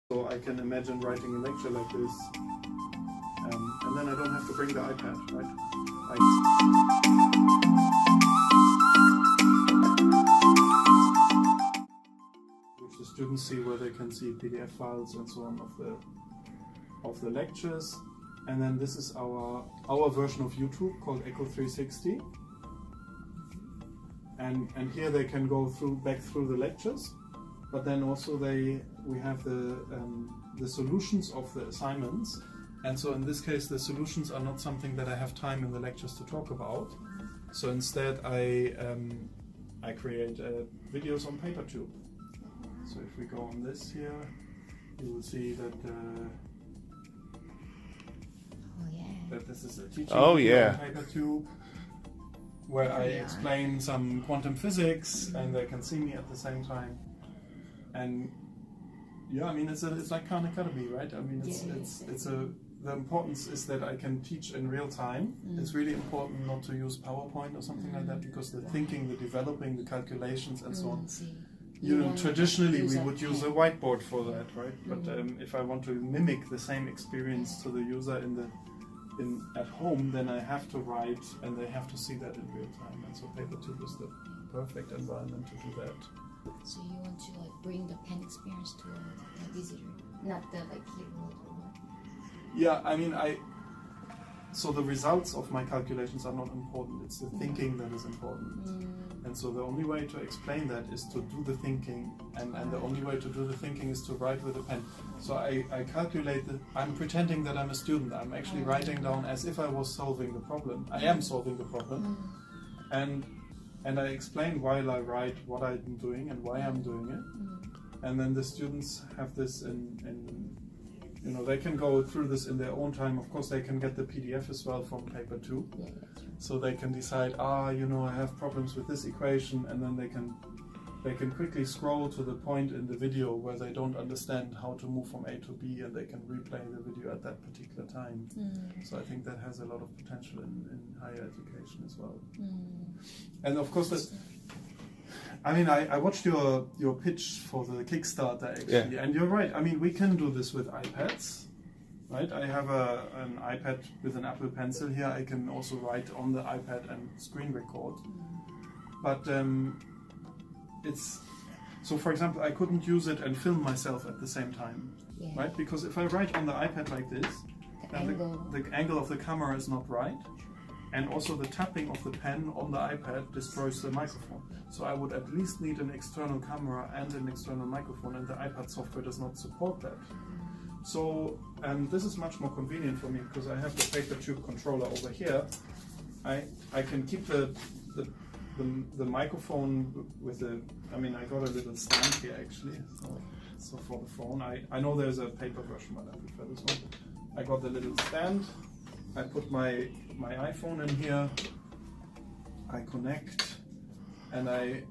So I can imagine writing a lecture like this, and then I don't have to bring the iPad, right? Which the students see, where they can see PDF files and so on of the lectures. And then this is our version of YouTube called Echo 360. And here they can go back through the lectures, but then also we have the solutions of the assignments. And so in this case, the solutions are not something that I have time in the lectures to talk about. So instead, I create videos on PaperTube. So if we go on this here, you will see that that this is a teaching video on PaperTube, where I explain some quantum physics, and they can see me at the same time. And yeah, I mean, it's like Khan Academy, right? I mean, the importance is that I can teach in real time. It's really important not to use PowerPoint or something like that, because the thinking, the developing, the calculations, and so on. You know, traditionally we would use a whiteboard for that, right? But if I want to mimic the same experience to the user at home, then I have to write, and they have to see that in real time. And so PaperTube is the perfect environment to do that. So you want to like bring the pen experience to a visitor, not the like keyboard or what? Yeah, I mean, so the results of my calculations are not important. It's the thinking that is important. And so the only way to explain that is to do the thinking, and the only way to do the thinking is to write with a pen. So I calculate I'm pretending that I'm a student. I'm actually writing down as if I was solving the problem. I am solving the problem. And I explain while I write what I'm doing and why I'm doing it. And then the students have this you know, they can go through this in their own time. Of course, they can get the PDF as well from PaperTube. Yeah, so they can decide, you know, I have problems with this equation, and then they can quickly scroll to the point in the video where they don't understand how to move from A to B, and they can replay the video at that particular time. So I think that has a lot of potential in higher education as well. And of course, I mean, I watched your pitch for the Kickstarter actually, and you're right. I mean, we can do this with iPads, right? I have an iPad with an Apple Pencil here. I can also write on the iPad and screen record. But so for example, I couldn't use it and film myself at the same time, right? Because if I write on the iPad like this, the angle of the camera is not right. And also the tapping of the pen on the iPad destroys the microphone. So I would at least need an external camera and an external microphone, and the iPad software does not support that. So this is much more convenient for me, because I have the PaperTube controller over here. I can keep the microphone with I mean, I got a little stand here actually. So for the phone, I know there's a paper version, but I prefer this one. I got the little stand. I put my iPhone in here, I connect, and I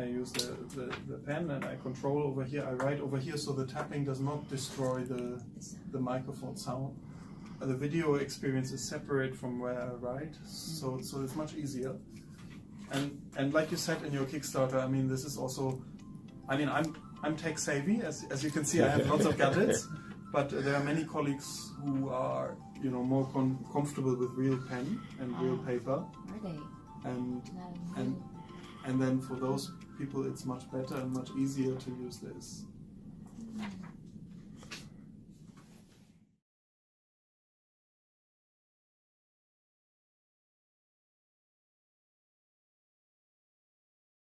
use the pen, and I control over here. I write over here, so the tapping does not destroy the microphone sound. The video experience is separate from where I write, so it's much easier. And like you said in your Kickstarter, I mean, this is also, I mean, I'm tech savvy, as you can see. I have lots of gadgets. But there are many colleagues who are, you know, more comfortable with real pen and real paper. Are they? And then for those people, it's much better and much easier to use this.